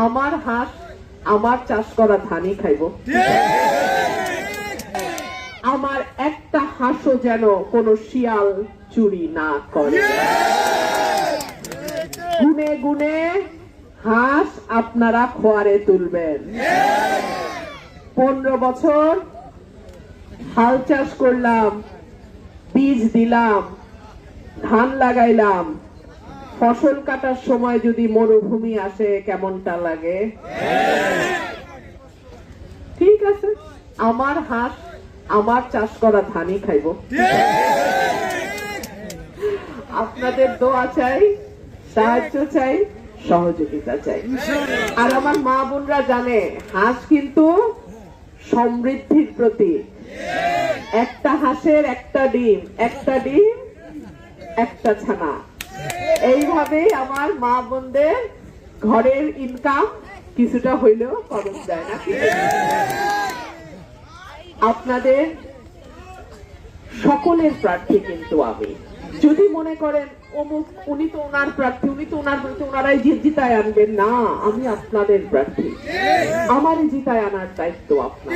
আমার হাঁস আমার চাষ করা ধানই খাইব। আমার একটা হাঁসও যেন কোনো শিয়াল চুরি না করে। গুনে গুনে হাঁস আপনারা খোয়ারে তুলবেন। 15 বছর হাল চাষ করলাম, বীজ দিলাম, ধান লাগাইলাম, ফসল কাটার সময় যদি মরুভূমি আসে কেমনটা লাগে? ঠিক আছে, আমার হাঁস আমার চাষ করা ধানই খাইব। আপনাদের দোয়া চাই, সাহায্য চাই, সহযোগিতা চাই। আর আমার মা বোনরা জানে হাঁস কিন্তু সমৃদ্ধির প্রতীক। একটা হাঁসের একটা ডিম, একটা ডিম একটা ছানা। এইভাবে আমার মা বোনদের ঘরের ইনকাম কিছুটা হইলেও খরচ দেয় না। আপনাদের সকলের প্রার্থী কিন্তু আমি। যদি মনে করেন অমুক উনি তো ওনার প্রার্থী, উনি তো ওনার প্রার্থী, ওনারাই জিতায় আনবেন, না, আমি আপনাদের প্রার্থী। আমারই জিতায় আনার দায়িত্ব আপনার।